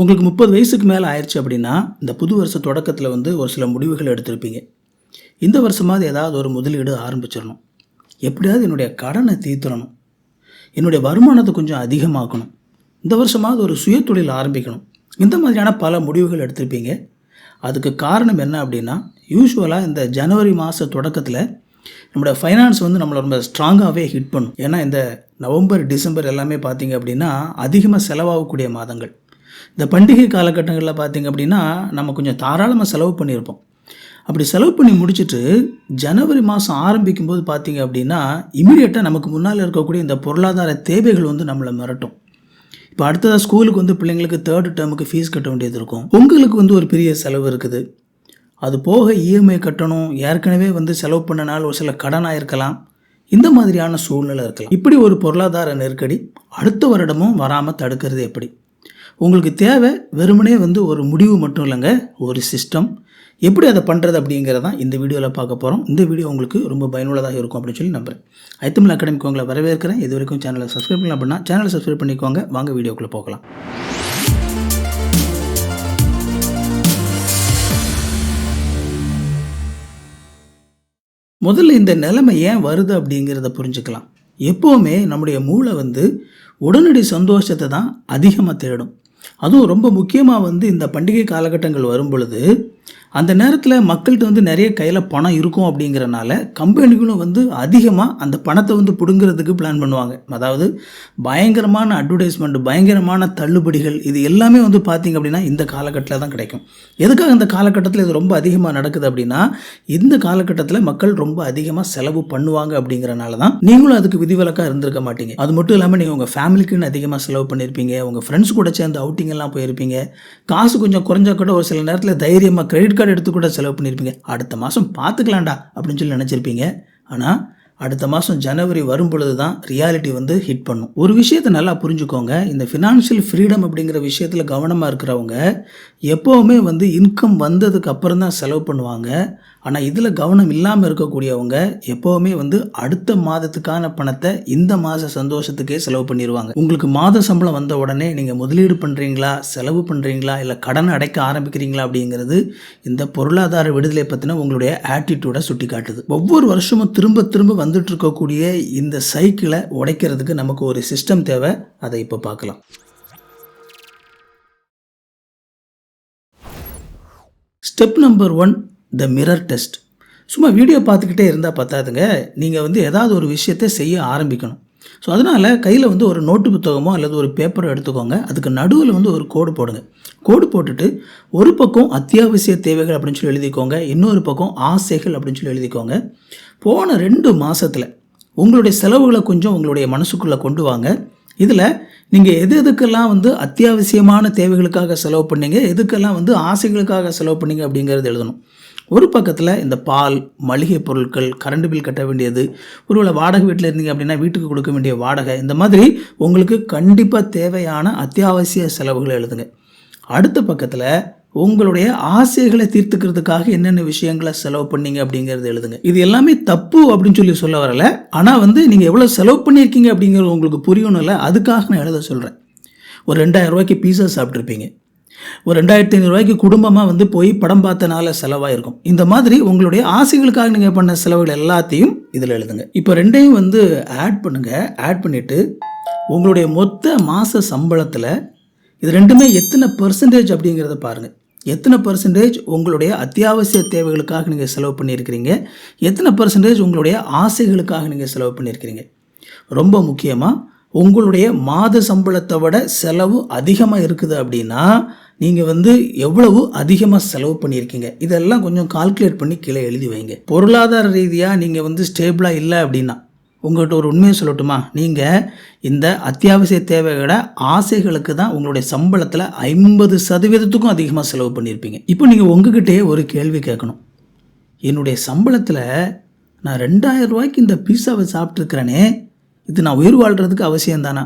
உங்களுக்கு 30 வயசுக்கு மேலே ஆயிடுச்சு அப்படின்னா இந்த புது வருஷ தொடக்கத்தில் வந்து ஒரு சில முடிவுகள் எடுத்திருப்பீங்க. இந்த வருஷமாவது ஏதாவது ஒரு முதலீடு ஆரம்பிச்சிடணும், எப்படியாவது என்னுடைய கடனை தீர்த்துறணும், என்னுடைய வருமானத்தை கொஞ்சம் அதிகமாக்கணும், இந்த வருஷமாவது ஒரு சுயதொழில் ஆரம்பிக்கணும். இந்த மாதிரியான பல முடிவுகள் எடுத்திருப்பீங்க. அதுக்கு காரணம் என்ன அப்படின்னா, யூஸ்வலாக இந்த ஜனவரி மாத தொடக்கத்தில் நம்மளோட ஃபைனான்ஸ் வந்து நம்மளை ரொம்ப ஸ்ட்ராங்காகவே ஹிட் பண்ணும். ஏன்னா இந்த நவம்பர் டிசம்பர் எல்லாமே பார்த்திங்க அப்படின்னா அதிகமாக செலவாகக்கூடிய மாதங்கள். இந்த பண்டிகை காலகட்டங்களில் பார்த்திங்க அப்படின்னா நம்ம கொஞ்சம் தாராளமாக செலவு பண்ணியிருப்போம். அப்படி செலவு பண்ணி முடிச்சுட்டு ஜனவரி மாதம் ஆரம்பிக்கும்போது பார்த்திங்க அப்படின்னா இமீடியட்டாக நமக்கு முன்னால் இருக்கக்கூடிய இந்த பொருளாதார தேவைகள் வந்து நம்மளை மிரட்டும். இப்போ அடுத்ததாக ஸ்கூலுக்கு வந்து பிள்ளைங்களுக்கு 3rd டேர்முக்கு ஃபீஸ் கட்ட வேண்டியது இருக்கும். உங்களுக்கு வந்து ஒரு பெரிய செலவு இருக்குது. அது போக இஎம்ஐ கட்டணும், ஏற்கனவே வந்து செலவு பண்ணனால ஒரு சில கடனாக இருக்கலாம். இந்த மாதிரியான சூழ்நிலை இருக்கலாம். இப்படி ஒரு பொருளாதார நெருக்கடி அடுத்த வருடமும் வராமல் தடுக்கிறது எப்படி? உங்களுக்கு தேவை வெறுமனே வந்து ஒரு முடிவு மட்டும் இல்லைங்க, ஒரு சிஸ்டம். எப்படி அதை பண்ணுறது அப்படிங்கிறதான் இந்த வீடியோவில் பார்க்க போகிறோம். இந்த வீடியோ உங்களுக்கு ரொம்ப பயனுள்ளதாக இருக்கும் அப்படின்னு சொல்லி நம்புகிறேன். ஐத்தமிழ் அகாடமிக்கு உங்களை வரவேற்கிறேன். இது வரைக்கும் சேனலை சப்ஸ்கிரைப் பண்ணலாம் அப்படின்னா சேனலை சப்ஸ்கிரைப் பண்ணிக்கோங்க. வாங்க வீடியோக்குள்ளே போகலாம். முதல்ல இந்த நிலைமை ஏன் வருது அப்படிங்கிறத புரிஞ்சுக்கலாம். எப்போவுமே நம்முடைய மூளை வந்து உடனடி சந்தோஷத்தை தான் அதிகமாக தேடும். அதுவும் ரொம்ப முக்கியமாக வந்து இந்த பண்டிகை காலகட்டங்கள் வரும் பொழுது அந்த நேரத்தில் மக்கள்கிட்ட வந்து நிறைய கையில் பணம் இருக்கும் அப்படிங்கிறனால கம்பெனிகளும் வந்து அதிகமாக அந்த பணத்தை வந்து பிடுங்கிறதுக்கு பிளான் பண்ணுவாங்க. அதாவது பயங்கரமான அட்வர்டைஸ்மெண்ட், பயங்கரமான தள்ளுபடிகள், இது எல்லாமே வந்து பார்த்திங்க அப்படின்னா இந்த காலகட்டத்தில் தான் கிடைக்கும். எதுக்காக இந்த காலகட்டத்தில் இது ரொம்ப அதிகமாக நடக்குது அப்படின்னா, இந்த காலகட்டத்தில் மக்கள் ரொம்ப அதிகமாக செலவு பண்ணுவாங்க அப்படிங்கிறனால தான். நீங்களும் அதுக்கு விதிவிலக்காக இருந்திருக்க மாட்டீங்க. அது மட்டும் இல்லாமல் நீங்கள் உங்கள் ஃபேமிலிக்குன்னு அதிகமாக செலவு பண்ணியிருப்பீங்க, உங்கள் ஃப்ரெண்ட்ஸ் கூட சேர்ந்து அவுட்டிங் எல்லாம் போயிருப்பீங்க. காசு கொஞ்சம் குறைஞ்சா கூட ஒரு சில நேரத்தில் தைரியமாக கிரெடிட் கார்டு எடுத்து கூட செலவு பண்ணியிருப்பீங்க. அடுத்த மாதம் பார்த்துக்கலாம்டா அப்படின்னு சொல்லி நினச்சிருப்பீங்க. ஆனால் அடுத்த மாதம் ஜனவரி வரும் பொழுது தான் ரியாலிட்டி வந்து ஹிட் பண்ணும். ஒரு விஷயத்தை நல்லா புரிஞ்சுக்கோங்க. இந்த ஃபினான்ஷியல் ஃப்ரீடம் அப்படிங்கிற விஷயத்தில் கவனமாக இருக்கிறவங்க எப்போவுமே வந்து இன்கம் வந்ததுக்கு அப்புறம் தான் செலவு பண்ணுவாங்க. ஆனால் இதில் கவனம் இல்லாமல் இருக்கக்கூடியவங்க எப்போவுமே வந்து அடுத்த மாதத்துக்கான பணத்தை இந்த மாத சந்தோஷத்துக்கே செலவு பண்ணிடுவாங்க. உங்களுக்கு மாத சம்பளம் வந்த உடனே நீங்கள் முதலீடு பண்ணுறீங்களா, செலவு பண்ணுறீங்களா, இல்லை கடனை அடைக்க ஆரம்பிக்கிறீங்களா அப்படிங்கிறது இந்த பொருளாதார விடுதலை பற்றின உங்களுடைய ஆட்டிடியூடை சுட்டி காட்டுது. ஒவ்வொரு வருஷமும் திரும்ப திரும்ப வந்துட்டு இருக்கக்கூடிய இந்த சைக்கிளை உடைக்கிறதுக்கு நமக்கு ஒரு சிஸ்டம் தேவை. அதை இப்போ பார்க்கலாம். Step number 1, the mirror test. சும்மா வீடியோ பார்த்துக்கிட்டே இருந்தால் பத்தாதுங்க, நீங்கள் வந்து ஏதாவது ஒரு விஷயத்தை செய்ய ஆரம்பிக்கணும். ஸோ அதனால் கையில் வந்து ஒரு நோட்டு புத்தகமோ அல்லது ஒரு பேப்பரோ எடுத்துக்கோங்க. அதுக்கு நடுவில் வந்து ஒரு கோடு போடுங்க. கோடு போட்டுட்டு ஒரு பக்கம் அத்தியாவசிய தேவைகள் அப்படின்னு சொல்லி எழுதிக்கோங்க, இன்னொரு பக்கம் ஆசைகள் அப்படின்னு சொல்லி எழுதிக்கோங்க. போன 2 மாதத்தில் உங்களுடைய செலவுகளை கொஞ்சம் உங்களுடைய மனசுக்குள்ளே கொண்டு வாங்க. இதில் நீங்கள் எதுக்கெல்லாம் வந்து அத்தியாவசியமான தேவைகளுக்காக செலவு பண்ணீங்க, எதுக்கெல்லாம் வந்து ஆசைகளுக்காக செலவு பண்ணீங்க அப்படிங்கிறது எழுதணும். ஒரு பக்கத்தில் இந்த பால், மளிகை பொருட்கள், கரண்ட் பில் கட்ட வேண்டியது, ஒருவேளை வாடகை வீட்டில் இருந்தீங்க அப்படின்னா வீட்டுக்கு கொடுக்க வேண்டிய வாடகை, இந்த மாதிரி உங்களுக்கு கண்டிப்பாக தேவையான அத்தியாவசிய செலவுகளை எழுதுங்க. அடுத்த பக்கத்தில் உங்களுடைய ஆசைகளை தீர்த்துக்கிறதுக்காக என்னென்ன விஷயங்களை செலவு பண்ணீங்க அப்படிங்கிறது எழுதுங்க. இது எல்லாமே தப்பு அப்படின்னு சொல்லி சொல்ல வரல, ஆனால் வந்து நீங்கள் எவ்வளோ செலவு பண்ணியிருக்கீங்க அப்படிங்கிறது உங்களுக்கு புரியணும்ல, அதுக்காக நான் எழுத சொல்கிறேன். ஒரு 2000 ரூபாய்க்கு பீஸா சாப்பிட்ருப்பீங்க, ஒரு 2500 ரூபாய்க்கு குடும்பமாக வந்து போய் படம் பார்த்தனால செலவாயிருக்கும். இந்த மாதிரி உங்களுடைய ஆசைகளுக்காக நீங்கள் பண்ண செலவுகள் எல்லாத்தையும் இதில் எழுதுங்க. இப்போ ரெண்டையும் வந்து ஆட் பண்ணுங்கள். ஆட் பண்ணிவிட்டு உங்களுடைய மொத்த மாத சம்பளத்தில் இது ரெண்டுமே எத்தனை பெர்சன்டேஜ் அப்படிங்கிறத பாருங்கள். எத்தனை பெர்சன்டேஜ் உங்களுடைய அத்தியாவசிய தேவைகளுக்காக நீங்கள் செலவு பண்ணியிருக்கிறீங்க, எத்தனை பெர்சன்டேஜ் உங்களுடைய ஆசைகளுக்காக நீங்கள் செலவு பண்ணியிருக்கிறீங்க. ரொம்ப முக்கியமாக உங்களுடைய மாத சம்பளத்தை விட செலவு அதிகமாக இருக்குது அப்படின்னா நீங்கள் வந்து எவ்வளவு அதிகமாக செலவு பண்ணியிருக்கீங்க, இதெல்லாம் கொஞ்சம் கால்குலேட் பண்ணி கீழே எழுதி வைங்க. பொருளாதார ரீதியாக நீங்கள் வந்து ஸ்டேபிளாக இல்லை அப்படின்னா உங்கள்கிட்ட ஒரு உண்மையை சொல்லட்டுமா, நீங்கள் இந்த அத்தியாவசிய தேவைகளை ஆசைகளுக்கு தான் உங்களுடைய சம்பளத்தில் 50% அதிகமாக செலவு பண்ணியிருப்பீங்க. இப்போ நீங்கள் உங்ககிட்டே ஒரு கேள்வி கேட்கணும். என்னுடைய சம்பளத்தில் நான் 2000 ரூபாய்க்கு இந்த பீஸாவை சாப்பிட்ருக்கிறேனே, இது நான் உயிர் வாழ்கிறதுக்கு அவசியம்தானா?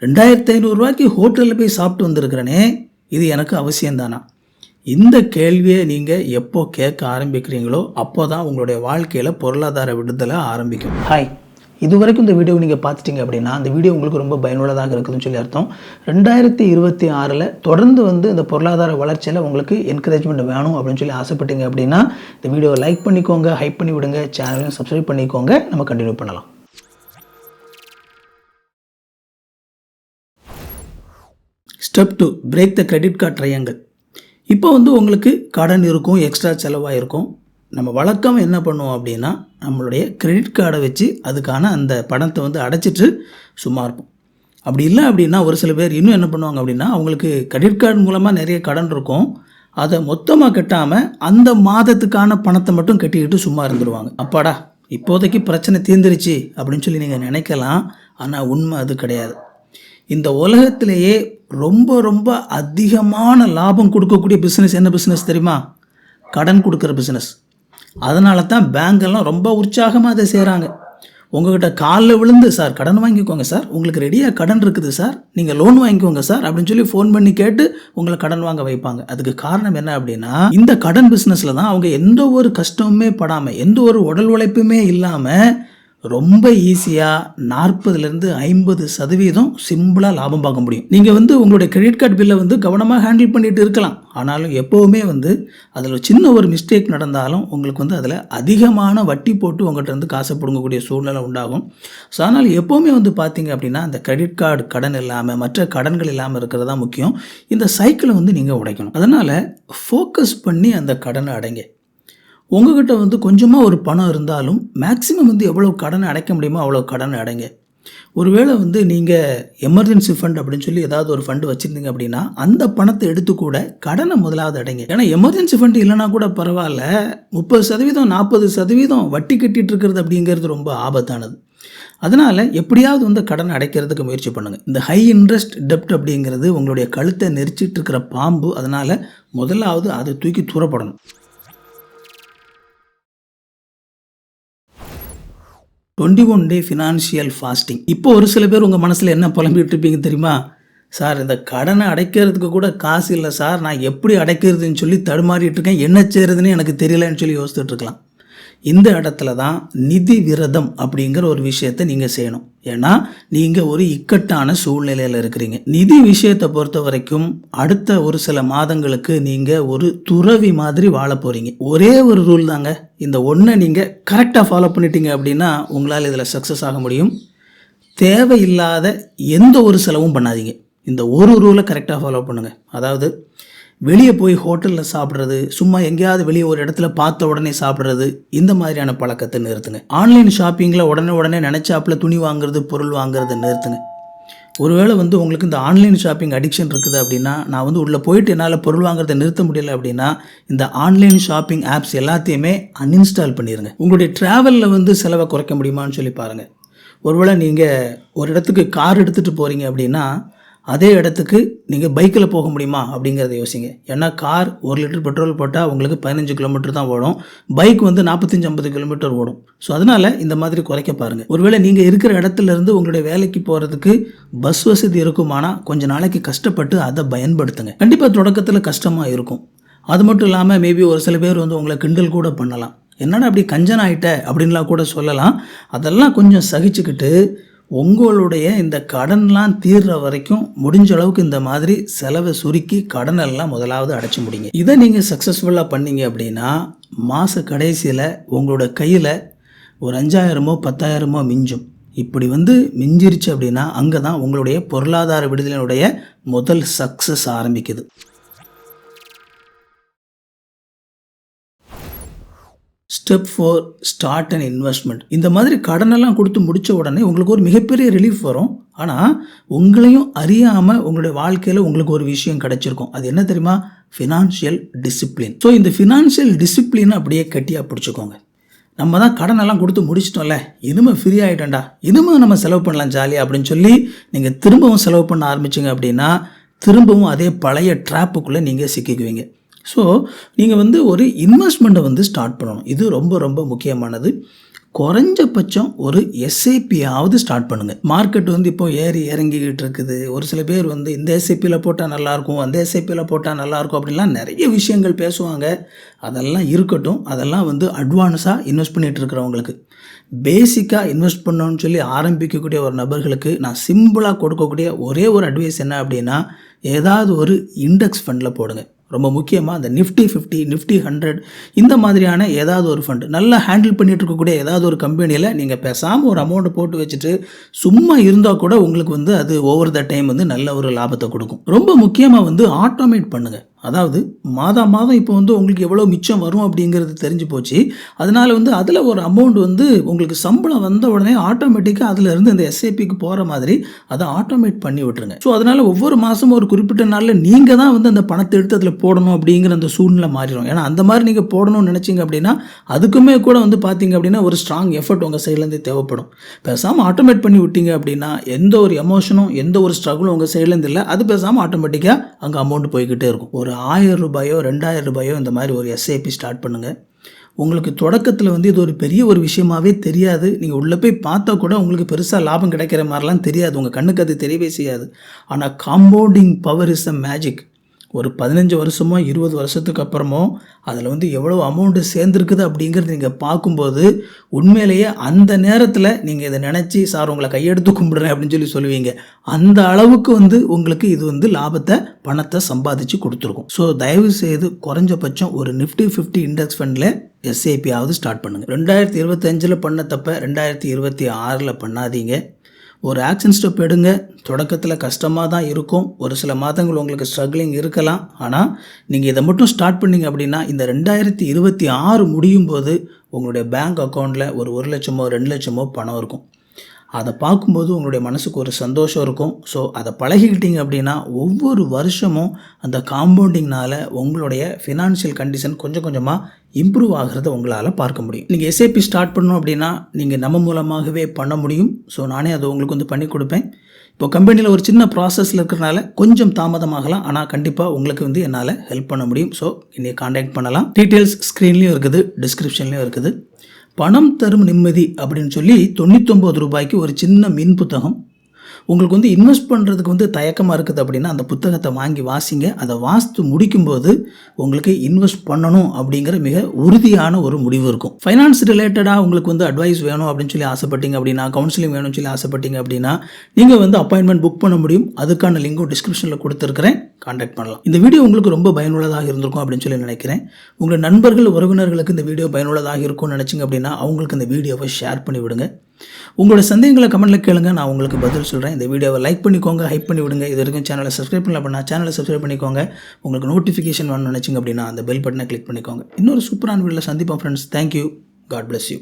2500 ரூபாய்க்கு ஹோட்டலில் போய் சாப்பிட்டு வந்திருக்கிறேனே, இது எனக்கு அவசியம்தானா? இந்த கேள்வியை நீங்கள் எப்போ கேட்க ஆரம்பிக்கிறீங்களோ அப்போ தான் உங்களுடைய வாழ்க்கையில் பொருளாதார விடுதலை ஆரம்பிக்கும். ஹாய், இது வரைக்கும் இந்த வீடியோ நீங்கள் பார்த்துட்டீங்க அப்படின்னா அந்த வீடியோ உங்களுக்கு ரொம்ப பயனுள்ளதாக இருக்குதுன்னு சொல்லி அர்த்தம். 2026 தொடர்ந்து வந்து இந்த பொருளாதார வளர்ச்சியில் உங்களுக்கு என்கரேஜ்மெண்ட் வேணும் அப்படின்னு சொல்லி ஆசைப்பட்டீங்க அப்படின்னா இந்த வீடியோவை லைக் பண்ணிக்கோங்க, ஹைப் பண்ணி விடுங்க, சேனலையும் சப்ஸ்கிரைப் பண்ணிக்கோங்க. நம்ம கண்டினியூ பண்ணலாம். Step 2, break the credit card triangle. இப்போ வந்து உங்களுக்கு கடன் இருக்கும், எக்ஸ்ட்ரா செலவாக இருக்கும். நம்ம வழக்கம் என்ன பண்ணுவோம் அப்படின்னா நம்மளுடைய கிரெடிட் கார்டை வச்சு அதுக்கான அந்த பணத்தை வந்து அடைச்சிட்டு சும்மா இருப்போம். அப்படி இல்லை அப்படின்னா ஒரு சில பேர் இன்னும் என்ன பண்ணுவாங்க அப்படின்னா அவங்களுக்கு கிரெடிட் கார்டு மூலமாக நிறைய கடன் இருக்கும், அதை மொத்தமாக கட்டாமல் அந்த மாதத்துக்கான பணத்தை மட்டும் கட்டிக்கிட்டு சும்மா இருந்துருவாங்க. அப்பாடா இப்போதைக்கு பிரச்சனை தீர்ந்துருச்சு அப்படின்னு சொல்லி நீங்கள் நினைக்கலாம். ஆனால் உண்மை அது கிடையாது. இந்த உலகத்திலேயே ரொம்ப ரொம்ப அதிகமான லாபம் கொடுக்கக்கூடிய பிஸ்னஸ் என்ன பிஸ்னஸ் தெரியுமா? கடன் கொடுக்குற பிஸ்னஸ். அதனால தான் பேங்கெல்லாம் ரொம்ப உற்சாகமாக அதை செய்கிறாங்க. உங்கள்கிட்ட காலில் விழுந்து சார் கடன் வாங்கிக்கோங்க சார், உங்களுக்கு ரெடியாக கடன் இருக்குது சார், நீங்கள் லோன் வாங்கிக்கோங்க சார் அப்படின்னு சொல்லி ஃபோன் பண்ணி கேட்டு உங்களை கடன் வாங்க வைப்பாங்க. அதுக்கு காரணம் என்ன அப்படின்னா இந்த கடன் பிஸ்னஸில் தான் அவங்க எந்த ஒரு கஷ்டமுமே படாமல், எந்த ஒரு உடல் உழைப்புமே இல்லாமல் ரொம்ப ஈஸியாக 40-50% சிம்பிளாக லாபம் பார்க்க முடியும். நீங்கள் வந்து உங்களுடைய கிரெடிட் கார்டு பில்லை வந்து கவனமாக ஹேண்டில் பண்ணிட்டு இருக்கலாம். ஆனாலும் எப்போவுமே வந்து அதில் சின்ன ஒரு மிஸ்டேக் நடந்தாலும் உங்களுக்கு வந்து அதில் அதிகமான வட்டி போட்டு உங்கள்கிட்ட இருந்து காசை பிடுங்கக்கூடிய சூழ்நிலை உண்டாகும். ஸோ அதனால் எப்போவுமே வந்து பார்த்தீங்க அப்படின்னா அந்த கிரெடிட் கார்டு கடன் இல்லாமல் மற்ற கடன்கள் இல்லாமல் இருக்கிறது தான் முக்கியம். இந்த சைக்கிளை வந்து நீங்கள் உடைக்கணும். அதனால் ஃபோக்கஸ் பண்ணி அந்த கடனை அடைங்க. உங்கள்கிட்ட வந்து கொஞ்சமாக ஒரு பணம் இருந்தாலும் மேக்ஸிமம் வந்து எவ்வளோ கடனை அடைக்க முடியுமோ அவ்வளோ கடனை அடைங்க. ஒருவேளை வந்து நீங்கள் எமர்ஜென்சி ஃபண்ட் அப்படின்னு சொல்லி ஏதாவது ஒரு ஃபண்டு வச்சுருந்தீங்க அப்படின்னா அந்த பணத்தை எடுத்து கூட கடனை முதலாவது அடைங்க. ஏன்னா எமர்ஜென்சி ஃபண்டு இல்லைனா கூட பரவாயில்ல, 30% 40% வட்டி கட்டிகிட்டு இருக்கிறது அப்படிங்கிறது ரொம்ப ஆபத்தானது. அதனால் எப்படியாவது வந்து கடனை அடைக்கிறதுக்கு முயற்சி பண்ணுங்கள். இந்த ஹை இன்ட்ரெஸ்ட் டெப்ட் அப்படிங்கிறது உங்களுடைய கழுத்தை நெரிச்சிட்டு இருக்கிற பாம்பு. அதனால் முதலாவது அதை தூக்கி தூரப்படணும். 21 டே ஃபினான்ஷியல் ஃபாஸ்டிங். இப்போ ஒரு சில பேர் உங்கள் மனசில் என்ன புலம்பிட்டு இருப்பீங்க தெரியுமா? சார் இந்த கடனை அடைக்கிறதுக்கு கூட காசு இல்லை சார், நான் எப்படி அடைக்கிறதுன்னு சொல்லி தடுமாறிட்டு இருக்கேன், என்ன செய்கிறதுன்னு எனக்கு தெரியலன்னு சொல்லி யோசிச்சுட்டு இருக்கலாம். இந்த இடத்துல தான் நிதி விரதம் அப்படிங்கிற ஒரு விஷயத்தை நீங்கள் செய்யணும். ஏன்னா நீங்கள் ஒரு இக்கட்டான சூழ்நிலையில் இருக்கிறீங்க. நிதி விஷயத்தை பொறுத்த வரைக்கும் அடுத்த ஒரு சில மாதங்களுக்கு நீங்கள் ஒரு துறவி மாதிரி வாழ போகிறீங்க. ஒரே ஒரு ரூல் தாங்க, இந்த ஒன்றை நீங்கள் கரெக்டாக ஃபாலோ பண்ணிட்டீங்க அப்படின்னா உங்களால் இதில் சக்ஸஸ் ஆக முடியும். தேவையில்லாத எந்த ஒரு செலவும் பண்ணாதீங்க. இந்த ஒரு ரூலை கரெக்டாக ஃபாலோ பண்ணுங்கள். அதாவது வெளியே போய் ஹோட்டலில் சாப்பிட்றது, சும்மா எங்கேயாவது வெளியே ஒரு இடத்துல பார்த்த உடனே சாப்பிட்றது, இந்த மாதிரியான பழக்கத்தை நிறுத்துங்க. ஆன்லைன் ஷாப்பிங்கில் உடனே நினச்சாப்பில் துணி வாங்குறது, பொருள் வாங்குறதை நிறுத்துங்க. ஒருவேளை வந்து உங்களுக்கு இந்த ஆன்லைன் ஷாப்பிங் அடிக்ஷன் இருக்குது அப்படின்னா, நான் வந்து உள்ளே போயிட்டு என்னால் பொருள் வாங்குறதை நிறுத்த முடியலை அப்படின்னா இந்த ஆன்லைன் ஷாப்பிங் ஆப்ஸ் எல்லாத்தையுமே அன்இன்ஸ்டால் பண்ணிடுங்க. உங்களுடைய ட்ராவலில் வந்து செலவை குறைக்க முடியுமான்னு சொல்லி பாருங்கள். ஒருவேளை நீங்கள் ஒரு இடத்துக்கு கார் எடுத்துகிட்டு போகிறீங்க அப்படின்னா அதே இடத்துக்கு நீங்கள் பைக்கில் போக முடியுமா அப்படிங்கிறத யோசிங்க. ஏன்னா கார் 1 லிட்டர் பெட்ரோல் போட்டால் உங்களுக்கு 15 கிலோமீட்டர் தான் ஓடும், பைக் வந்து 45-50 கிலோமீட்டர் ஓடும். ஸோ அதனால் இந்த மாதிரி குறைக்க பாருங்கள். ஒருவேளை நீங்கள் இருக்கிற இடத்துலேருந்து உங்களுடைய வேலைக்கு போகிறதுக்கு பஸ் வசதி இருக்குமானால் கொஞ்சம் நாளைக்கு கஷ்டப்பட்டு அதை பயன்படுத்துங்க. கண்டிப்பாக தொடக்கத்தில் கஷ்டமாக இருக்கும். அது மட்டும் இல்லாமல் மேபி ஒரு சில பேர் வந்து உங்களை கிண்டல் கூட பண்ணலாம், என்னடா அப்படி கஞ்சன் ஆகிட்ட அப்படின்லாம் கூட சொல்லலாம். அதெல்லாம் கொஞ்சம் சகிச்சுக்கிட்டு உங்களுடைய இந்த கடன்லாம் தீர்ற வரைக்கும் முடிஞ்ச அளவுக்கு இந்த மாதிரி செலவை சுருக்கி கடனெல்லாம் முதலாவது அடைச்சி முடிங்க. இதை நீங்கள் சக்ஸஸ்ஃபுல்லாக பண்ணீங்க அப்படின்னா மாத கடைசியில் உங்களோட கையில் ஒரு 5000 10,000 மிஞ்சும். இப்படி வந்து மிஞ்சிருச்சு அப்படின்னா அங்கே தான் உங்களுடைய பொருளாதார விடுதலையினுடைய முதல் சக்ஸஸ் ஆரம்பிக்குது. Step 4, start and investment. இந்த மாதிரி கடனெல்லாம் கொடுத்து முடித்த உடனே உங்களுக்கு ஒரு மிகப்பெரிய ரிலீஃப் வரும். ஆனால் உங்களையும் அறியாமல் உங்களுடைய வாழ்க்கையில் உங்களுக்கு ஒரு விஷயம் கிடைச்சிருக்கும். அது என்ன தெரியுமா? Financial discipline. ஸோ இந்த ஃபினான்ஷியல் டிசிப்ளினை அப்படியே கட்டியாக பிடிச்சிக்கோங்க. நம்ம தான் கடனெல்லாம் கொடுத்து முடிச்சிட்டோம்ல, இனிமேல் ஃப்ரீ ஆகிட்டோம்டா, இனிமேல் நம்ம செலவு பண்ணலாம் ஜாலியாக அப்படின்னு சொல்லி நீங்கள் திரும்பவும் செலவு பண்ண ஆரம்பிச்சிங்க அப்படின்னா திரும்பவும் அதே பழைய ட்ராப்புக்குள்ளே நீங்கள் சிக்கிக்குவீங்க. ஸோ நீங்கள் வந்து ஒரு இன்வெஸ்ட்மெண்ட்டை வந்து ஸ்டார்ட் பண்ணணும். இது ரொம்ப ரொம்ப முக்கியமானது. குறைஞ்சபட்சம் ஒரு எஸ்ஐபியாவது ஸ்டார்ட் பண்ணுங்கள். மார்க்கெட் வந்து இப்போ ஏறி இறங்கிக்கிட்டு இருக்குது. ஒரு சில பேர் வந்து இந்த எஸ்ஐபியில் போட்டால் நல்லாயிருக்கும், அந்த எஸ்ஐபியில் போட்டால் நல்லாயிருக்கும் அப்படின்லாம் நிறைய விஷயங்கள் பேசுவாங்க. அதெல்லாம் இருக்கட்டும். அதெல்லாம் வந்து அட்வான்ஸாக இன்வெஸ்ட் பண்ணிகிட்டு இருக்கிறவங்களுக்கு, பேசிக்காக இன்வெஸ்ட் பண்ணணும்னு சொல்லி ஆரம்பிக்கக்கூடிய ஒரு நபர்களுக்கு நான் சிம்பிளாக கொடுக்கக்கூடிய ஒரே ஒரு அட்வைஸ் என்ன அப்படின்னா, ஏதாவது ஒரு இண்டெக்ஸ் ஃபண்டில் போடுங்க. ரொம்ப முக்கியமாக அந்த நிஃப்டி 50, நிஃப்டி 100 இந்த மாதிரியான ஏதாவது ஒரு ஃபண்டு நல்லா ஹேண்டில் பண்ணிகிட்டு இருக்கக்கூடிய ஏதாவது ஒரு கம்பெனியில் நீங்கள் பேசாமல் ஒரு அமௌண்ட்டை போட்டு வச்சுட்டு சும்மா இருந்தால் கூட உங்களுக்கு வந்து அது ஓவர் த டைம் வந்து நல்ல ஒரு லாபத்தை கொடுக்கும். ரொம்ப முக்கியமாக வந்து ஆட்டோமேட் பண்ணுங்கள். அதாவது மாதம் இப்போ வந்து உங்களுக்கு எவ்வளோ மிச்சம் வரும் அப்படிங்கிறது தெரிஞ்சு போச்சு. அதனால் வந்து அதில் ஒரு அமௌண்ட் வந்து உங்களுக்கு சம்பளம் வந்த உடனே ஆட்டோமேட்டிக்காக அதிலிருந்து இந்த எஸ்ஐபிக்கு போகிற மாதிரி அதை ஆட்டோமேட் பண்ணி விட்டுருங்க. ஸோ அதனால் ஒவ்வொரு மாதமும் ஒரு குறிப்பிட்ட நாளில் நீங்கள் தான் வந்து அந்த பணத்தை எடுத்து அதில் போடணும் அப்படிங்கிற அந்த சூழ்நிலை மாறிடும். ஏன்னா அந்த மாதிரி நீங்கள் போடணும்னு நினச்சிங்க அப்படின்னா அதுக்குமே கூட வந்து பார்த்தீங்க அப்படின்னா ஒரு ஸ்ட்ராங் எஃபர்ட் உங்கள் சைட்லேருந்து தேவைப்படும். பேசாமல் ஆட்டோமேட் பண்ணி விட்டீங்க அப்படின்னா எந்த ஒரு எமோஷனும் எந்த ஒரு ஸ்ட்ரகிளும் உங்கள் சைட்லேருந்து இல்லை. அது பேசாமல் ஆட்டோமேட்டிக்காக அங்கே அமௌண்ட் போய்கிட்டே இருக்கும். ஒரு 1000 ரூபாயோ 2000 ரூபாயோ இந்த மாதிரி ஒரு எஸ்ஐபி ஸ்டார்ட் பண்ணுங்கள். உங்களுக்கு தொடக்கத்தில் வந்து இது ஒரு பெரிய ஒரு விஷயமாகவே தெரியாது. நீங்கள் உள்ளே போய் பார்த்தா கூட உங்களுக்கு பெருசாக லாபம் கிடைக்கிற மாதிரிலாம் தெரியாது. உங்கள் கண்ணுக்கு அது தெரியவே செய்யாது. ஆனால் compounding power is a magic. ஒரு 15 வருஷமோ 20 வருஷத்துக்கு அப்புறமோ அதில் வந்து எவ்வளோ அமௌண்ட்டு சேர்ந்துருக்குது அப்படிங்கிறது நீங்கள் பார்க்கும்போது உண்மையிலேயே அந்த நேரத்தில் நீங்கள் இதை நினச்சி சார் உங்களை கையெடுத்து கும்பிடுறேன் அப்படின்னு சொல்லுவீங்க. அந்த அளவுக்கு வந்து உங்களுக்கு இது வந்து லாபத்தை பணத்தை சம்பாதிச்சு கொடுத்துருக்கும். ஸோ தயவு செய்து குறைஞ்சபட்சம் ஒரு நிஃப்டி 50 இண்டெக்ஸ் ஃபண்டில் எஸ்ஐபியாவது ஸ்டார்ட் பண்ணுங்கள். 2025 பண்ண தப்ப 2026 பண்ணாதீங்க. ஒரு ஆக்ஷன் ஸ்டெப் எடுங்க. தொடக்கத்தில் கஷ்டமாக தான் இருக்கும். ஒரு சில மாதங்கள் உங்களுக்கு ஸ்ட்ரகிளிங் இருக்கலாம். ஆனால் நீங்கள் இதை மட்டும் ஸ்டார்ட் பண்ணிங்க அப்படின்னா இந்த 2026 முடியும் போது உங்களுடைய பேங்க் அக்கௌண்ட்டில் ஒரு 1 லட்சமோ 2 லட்சமோ பணம் இருக்கும். அதை பார்க்கும்போது உங்களுடைய மனசுக்கு ஒரு சந்தோஷம் இருக்கும். ஸோ அதை பழகிக்கிட்டீங்க அப்படின்னா ஒவ்வொரு வருஷமும் அந்த காம்பவுண்டிங்னால் உங்களுடைய ஃபினான்ஷியல் கண்டிஷன் கொஞ்சம் கொஞ்சமாக இம்ப்ரூவ் ஆகிறத உங்களால் பார்க்க முடியும். நீங்கள் எஸ்ஐபி ஸ்டார்ட் பண்ணணும் அப்படின்னா நீங்கள் நம்ம மூலமாகவே பண்ண முடியும். ஸோ நானே அதை உங்களுக்கு வந்து பண்ணி கொடுப்பேன். இப்போ கம்பெனியில் ஒரு சின்ன ப்ராசஸில் இருக்கிறனால கொஞ்சம் தாமதமாகலாம். ஆனால் கண்டிப்பாக உங்களுக்கு வந்து என்னால் ஹெல்ப் பண்ண முடியும். ஸோ என்னை காண்டாக்ட் பண்ணலாம். டீட்டெயில்ஸ் ஸ்க்ரீன்லேயும் இருக்குது, டிஸ்கிரிப்ஷன்லேயும் இருக்குது. பணம் தரும் நிம்மதி அப்படின்னு சொல்லி 99 ரூபாய்க்கு ஒரு சின்ன மின் புத்தகம். உங்களுக்கு வந்து இன்வெஸ்ட் பண்ணுறதுக்கு வந்து தயக்கமாக இருக்குது அப்படின்னா அந்த புத்தகத்தை வாங்கி வாசிங்க. அதை வாசித்து முடிக்கும்போது உங்களுக்கு இன்வெஸ்ட் பண்ணணும் அப்படிங்கிற மிக உறுதியான ஒரு முடிவு இருக்கும். ஃபைனான்ஸ் ரிலேட்டடாக உங்களுக்கு வந்து அட்வைஸ் வேணும் அப்படின்னு சொல்லி ஆசைப்பட்டீங்க அப்படின்னா, கவுன்சிலிங் வேணும்னு சொல்லி ஆசைப்பட்டீங்க அப்படின்னா நீங்கள் வந்து அப்பாயின்மெண்ட் புக் பண்ண முடியும். அதுக்கான லிங்கும் டிஸ்கிரிப்ஷனில் கொடுத்துருக்கிறேன். கான்டாக்ட் பண்ணலாம். இந்த வீடியோ உங்களுக்கு ரொம்ப பயனுள்ளதாக இருந்திருக்கும் அப்படின்னு சொல்லி நினைக்கிறேன். உங்கள் நண்பர்கள் உறவினர்களுக்கு இந்த வீடியோ பயனுள்ளதாக இருக்கும்னு நினச்சிங்க அப்படின்னா அவங்களுக்கு இந்த வீடியோவை ஷேர் பண்ணி விடுங்க. உங்களோட சந்தேகங்களை கமெண்ட்டில் கேளுங்க, நான் உங்களுக்கு பதில் சொல்கிறேன். இந்த வீடியோவை லைக் பண்ணிக்கோங்க, ஹைப் பண்ணி விடுங்க. இது வரைக்கும் சேனலை சப்ஸ்கிரைப் பண்ணல சேனலை சப்ஸ்கிரைப் பண்ணிக்கோங்க. உங்களுக்கு நோட்டிஃபிகேஷன் வேணும்னு நினச்சிங்க அப்படின்னா அந்த பெல் பட்டனை கிளிக் பண்ணிக்கோங்க. இன்னொரு சூப்பரான வீடியோவில் சந்திப்போம் friends. Thank you. God bless you.